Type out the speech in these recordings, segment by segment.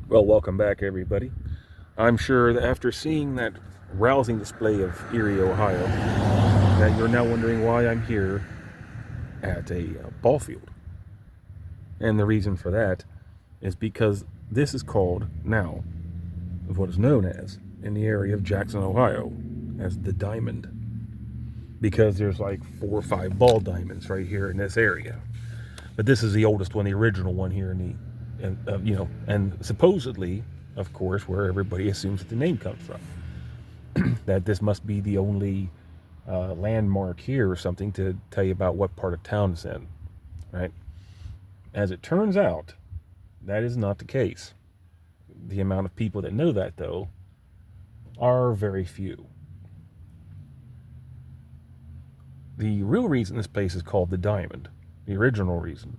Well, welcome back, everybody. I'm sure that after seeing that rousing display of Erie, Ohio, that you're now wondering why I'm here at a ball field. And the reason for that is because this is called now what is known as in the area of Jackson, Ohio, as the Diamond, because there's like 4 or 5 ball diamonds right here in this area. But this is the oldest one, the original one here in and supposedly, of course, where everybody assumes that the name comes from. That this must be the only landmark here or something to tell you about what part of town it's in, right? As it turns out, that is not the case. The amount of people that know that, though, are very few. The real reason this place is called the Diamond, the original reason,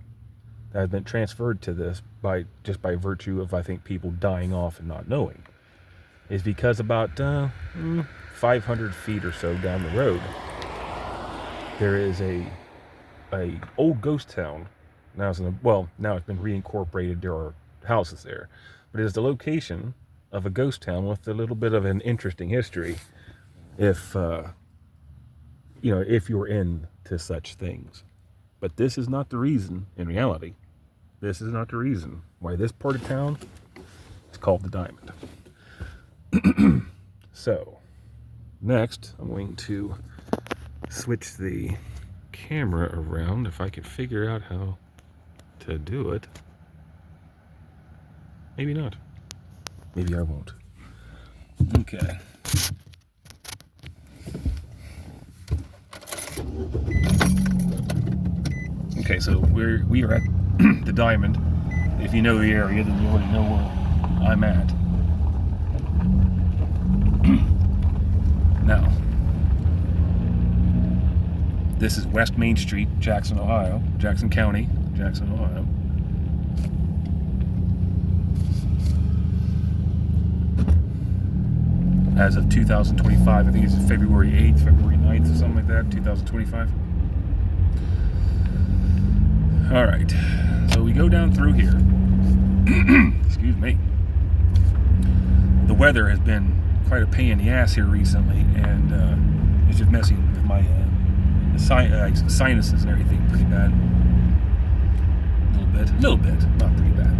that has been transferred to this by virtue of, I think, people dying off and not knowing, is because about 500 feet or so down the road, there is a old ghost town. Now it's been reincorporated. There are houses there, but it is the location of a ghost town with a little bit of an interesting history. If you're into such things. But this is not the reason, in reality, this is not the reason why this part of town is called the Diamond. So, next, I'm going to switch the camera around if I can figure out how to do it. Maybe not. Maybe I won't. Okay. Okay, so we are at the Diamond. If you know the area, then you already know where I'm at. Now, this is West Main Street, Jackson, Ohio. Jackson County, Jackson, Ohio. As of 2025, I think it's February 8th, February 9th, or something like that, 2025. All right, so we go down through here. Excuse me. The weather has been quite a pain in the ass here recently, and it's just messing with my sinuses and everything pretty bad. A little bit, not pretty bad.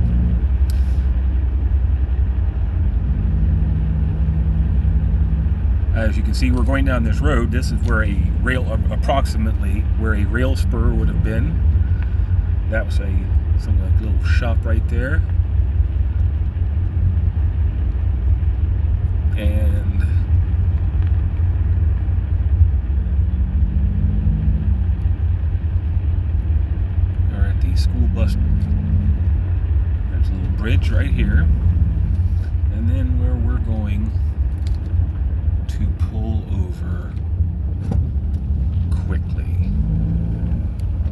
As you can see, we're going down this road. This is where approximately where a rail spur would have been. That was some like little shop right there. And we're at the school bus. There's a little bridge right here. And then where we're going to pull over quickly.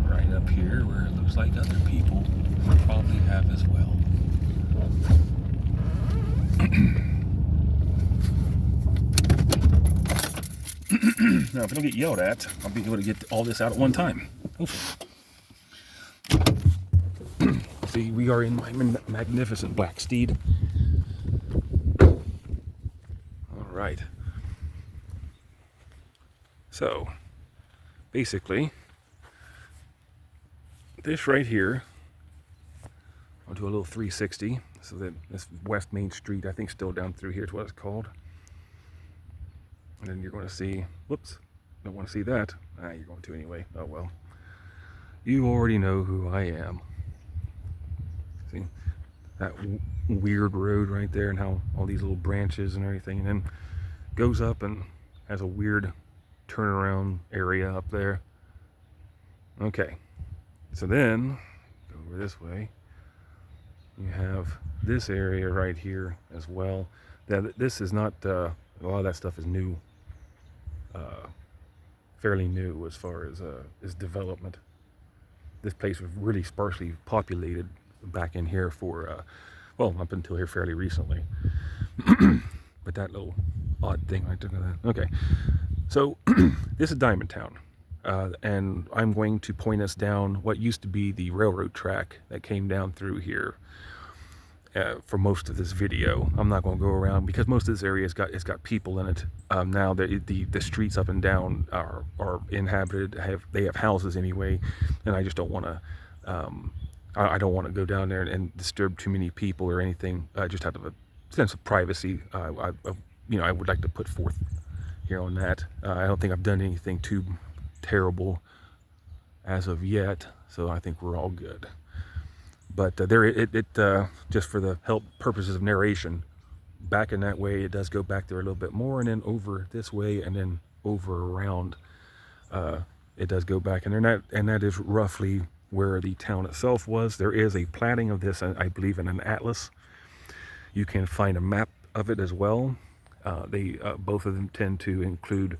Right up here where it looks like other people probably have as well. Now, if I don't get yelled at, I'll be able to get all this out at one time. Hopefully. See, we are in my magnificent black steed. All right. So, basically, this right here, I'll do a little 360, so that this West Main Street, I think still down through here is what it's called. And then you're going to see, whoops, don't want to see that. You're going to anyway. Oh well. You already know who I am. See, that weird road right there and how all these little branches and everything, and then goes up and has a weird turnaround area up there. Okay. So then, go over this way, you have this area right here as well. This is not, a lot of that stuff is new, fairly new as far as development. This place was really sparsely populated back in here for, up until here fairly recently. But that little odd thing right there. Okay, so this is Diamondtown. And I'm going to point us down what used to be the railroad track that came down through here. for most of this video. I'm not going to go around because most of this area has got people in it. Now the streets up and down are inhabited. They have houses anyway, and I just don't want to. I don't want to go down there and disturb too many people or anything. Just out of a sense of privacy, I would like to put forth here on that. I don't think I've done anything too terrible as of yet, so I think we're all good. But just for the help purposes of narration, back in that way, it does go back there a little bit more, and then over this way, and then over around. It does go back, and that is roughly where the town itself was. There is a platting of this, I believe, in an atlas. You can find a map of it as well. Both of them tend to include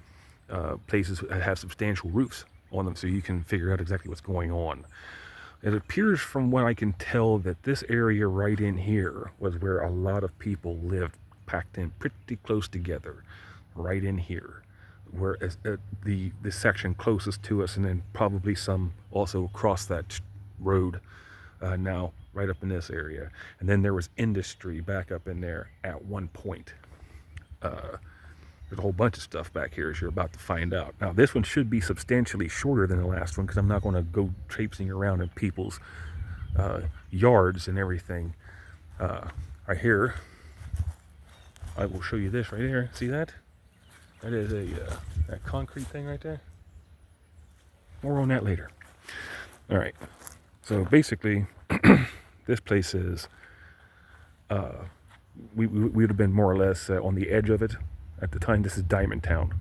places that have substantial roofs on them, so you can figure out exactly what's going on. It appears from what I can tell that this area right in here was where a lot of people lived, packed in pretty close together, right in here. Whereas the section closest to us, and then probably some also across that road now, right up in this area. And then there was industry back up in there at one point. There's a whole bunch of stuff back here, as you're about to find out. Now, this one should be substantially shorter than the last one, because I'm not going to go traipsing around in people's yards and everything. Right here, I will show you this right here. See that? That is that concrete thing right there. More on that later. All right. So basically, this place is, we would have been more or less on the edge of it. At the time, this is Diamondtown,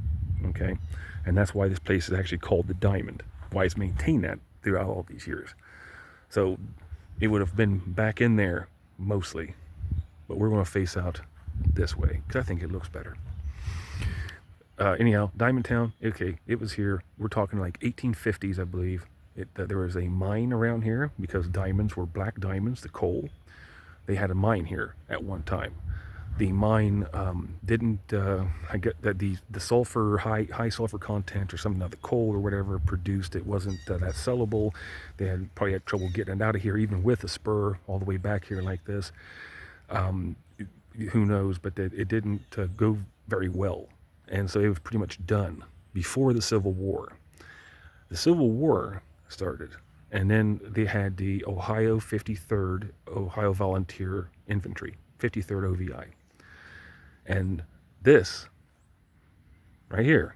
okay? And that's why this place is actually called the Diamond, why it's maintained that throughout all these years. So it would have been back in there mostly, but we're going to face out this way because I think it looks better. Anyhow, Diamondtown, okay, it was here. We're talking like 1850s, I believe. There was a mine around here because diamonds were black diamonds, the coal. They had a mine here at one time. The mine didn't, I get that the sulfur, high sulfur content or something of the coal or whatever produced, it wasn't that sellable. They probably had trouble getting it out of here, even with a spur all the way back here like this. Who knows, but it didn't go very well. And so it was pretty much done before the Civil War. The Civil War started, and then they had the 53rd Ohio Volunteer Infantry, 53rd OVI. And this, right here,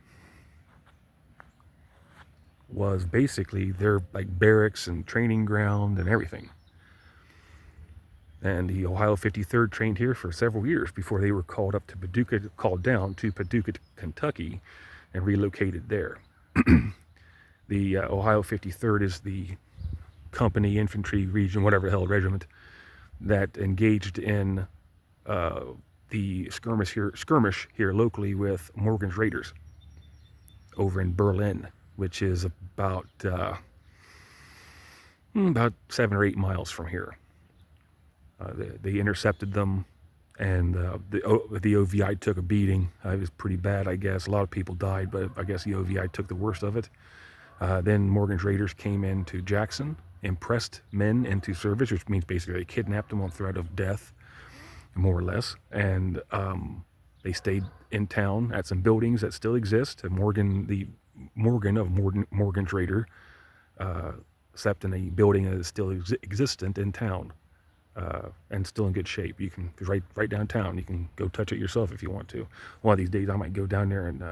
was basically their like barracks and training ground and everything. And the Ohio 53rd trained here for several years before they were called down to Paducah, Kentucky, and relocated there. The Ohio 53rd is the company, infantry, region, whatever the hell, regiment that engaged in the skirmish here locally with Morgan's Raiders over in Berlin, which is about 7 or 8 miles from here. They intercepted them, and the OVI took a beating. It was pretty bad, I guess. A lot of people died, but I guess the OVI took the worst of it. Then Morgan's Raiders came into Jackson, impressed men into service, which means basically they kidnapped them on threat of death, more or less. And they stayed in town at some buildings that still exist. And Morgan's Raider slept in a building that is still existent in town. And still in good shape. You can right downtown. You can go touch it yourself if you want to. One of these days, I might go down there and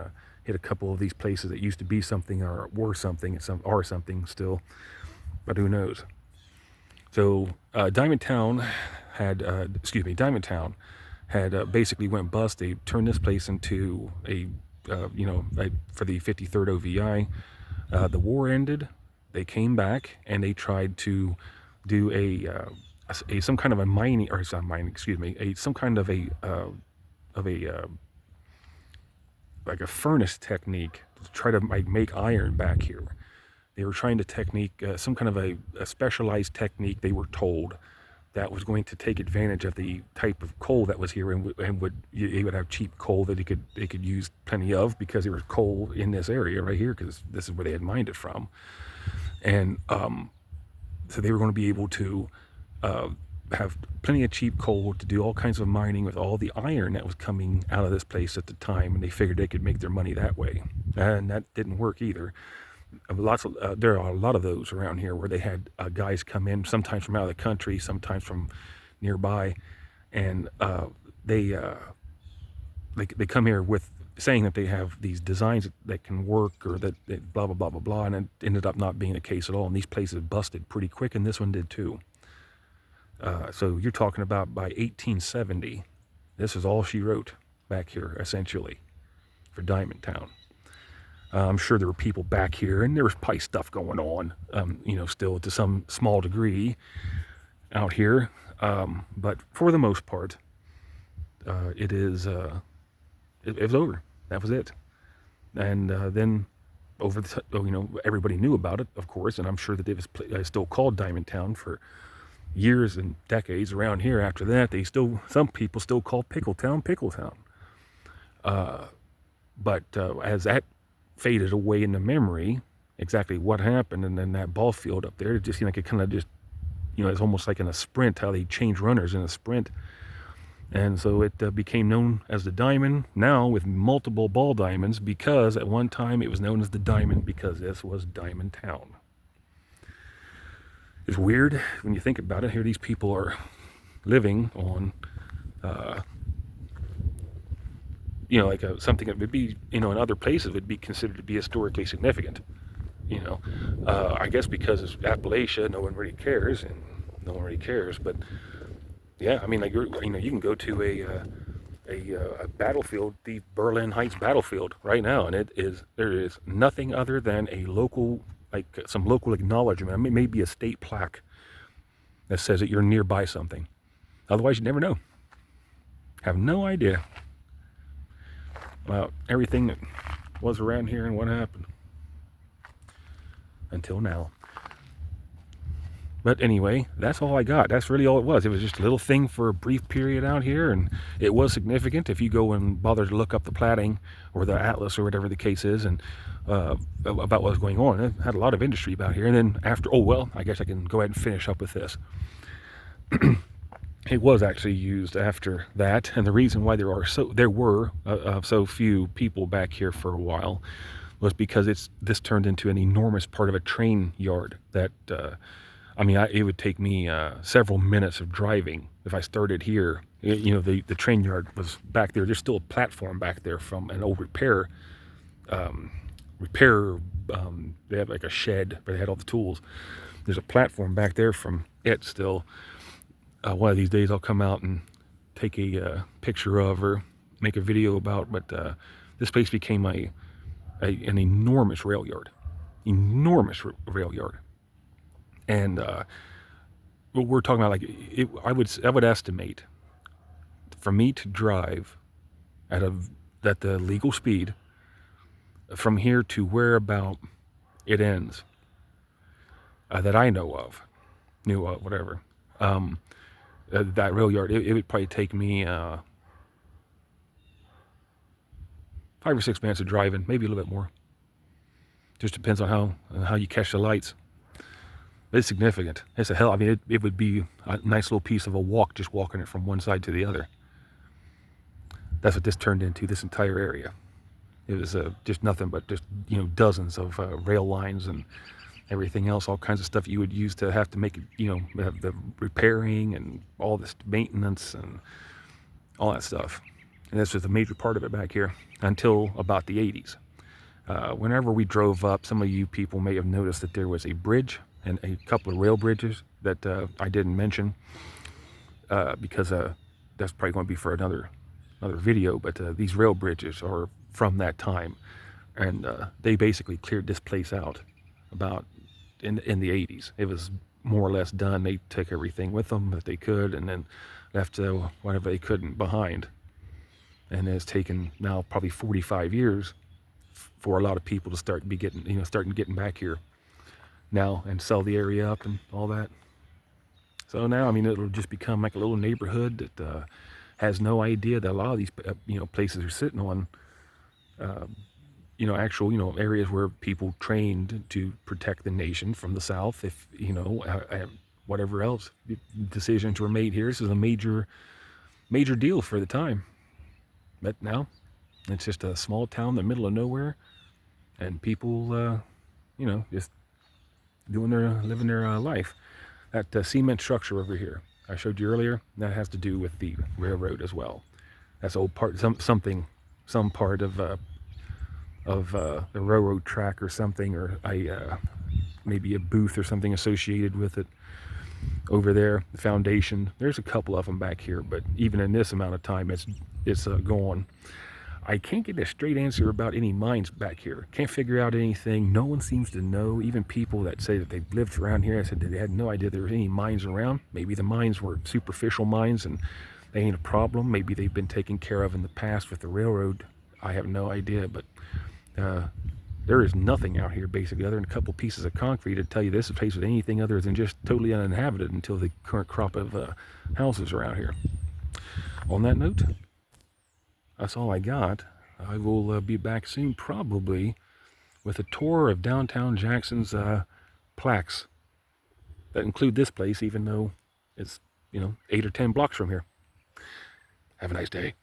hit a couple of these places that used to be something or were something and are something still, but who knows? So Diamondtown had basically went bust. They turned this place into for the 53rd OVI. The war ended. They came back and they tried to do some kind of a mining, or some mining, some kind of like a furnace technique to try to make iron back here. They were trying to some kind of a specialized technique, they were told, that was going to take advantage of the type of coal that was here, and they would have cheap coal that they could use plenty of, because there was coal in this area right here, because this is where they had mined it from. And so they were going to be able to have plenty of cheap coal to do all kinds of mining with all the iron that was coming out of this place at the time, and they figured they could make their money that way. And that didn't work either. There are a lot of those around here where they had guys come in, sometimes from out of the country, sometimes from nearby, and they come here with saying that they have these designs that can work, or that blah blah blah blah blah, and it ended up not being the case at all. And these places busted pretty quick, and this one did too. So you're talking about by 1870, this is all she wrote back here, essentially, for Diamondtown. I'm sure there were people back here, and there was probably stuff going on, still to some small degree out here. But for the most part, it was over. That was it. And then everybody knew about it, of course, and I'm sure that it was still called Diamondtown for years and decades around here. After that, some people still call Pickletown. But as that faded away in the memory, exactly what happened, and then that ball field up there, it just seemed like it kind of just, it's almost like in a sprint, how they change runners in a sprint. And so it became known as the Diamond, now with multiple ball diamonds, because at one time it was known as the Diamond because this was Diamondtown. It's weird when you think about it. Here these people are living on, something that would be, in other places would be considered to be historically significant. I guess because it's Appalachia, no one really cares, but yeah, I mean, like, you can go to a battlefield, the Berlin Heights battlefield right now, and there is nothing other than a local, some local acknowledgement, maybe a state plaque that says that you're nearby something. Otherwise, you never know. Have no idea about everything that was around here and what happened until now. But anyway, that's all I got. That's really all it was. It was just a little thing for a brief period out here, and it was significant. If you go and bother to look up the platting or the atlas or whatever the case is, and about what was going on, it had a lot of industry about here. And then after, I guess I can go ahead and finish up with this. It was actually used after that, and the reason why there were so few people back here for a while was because this turned into an enormous part of a train yard that. It would take me several minutes of driving if I started here. The train yard was back there. There's still a platform back there from an old repair. They have like a shed where they had all the tools. There's a platform back there from it still. One of these days I'll come out and take a picture of or make a video about. But this place became an enormous rail yard. And what we're talking about, I would estimate for me to drive at the legal speed from here to where about it ends, that I knew of, whatever. That rail yard, it would probably take me 5 or 6 minutes of driving, maybe a little bit more. Just depends on how you catch the lights. It's significant. It's a hell. It would be a nice little piece of a walk, just walking it from one side to the other. That's what this turned into, this entire area. It was just nothing but just, dozens of rail lines and everything else, all kinds of stuff you would use to have to make it, the repairing and all this maintenance and all that stuff. And this was a major part of it back here until about the 80s. Whenever we drove up, some of you people may have noticed that there was a bridge and a couple of rail bridges that I didn't mention because that's probably going to be for another video. But these rail bridges are from that time, and they basically cleared this place out about in the 80s. It was more or less done. They took everything with them that they could, and then left whatever they couldn't behind. And it's taken now probably 45 years for a lot of people to start getting back here now and sell the area up and all that. So now, it'll just become like a little neighborhood that has no idea that a lot of these, places are sitting on, actual, areas where people trained to protect the nation from the South. If, whatever else decisions were made here. This is a major deal for the time. But now it's just a small town in the middle of nowhere, and people, just living their life. That cement structure over here I showed you earlier, that has to do with the railroad as well. That's old part, some part of the railroad track or something, or maybe a booth or something associated with it over there. The foundation. There's a couple of them back here, but even in this amount of time, it's gone. I can't get a straight answer about any mines back here. Can't figure out anything. No one seems to know. Even people that say that they've lived around here, I said that they had no idea there were any mines around. Maybe the mines were superficial mines and they ain't a problem. Maybe they've been taken care of in the past with the railroad. I have no idea, but there is nothing out here basically other than a couple pieces of concrete to tell you this place was anything other than just totally uninhabited until the current crop of houses around here. On that note, that's all I got. I will be back soon, probably with a tour of downtown Jackson's plaques that include this place, even though it's 8 or 10 blocks from here. Have a nice day.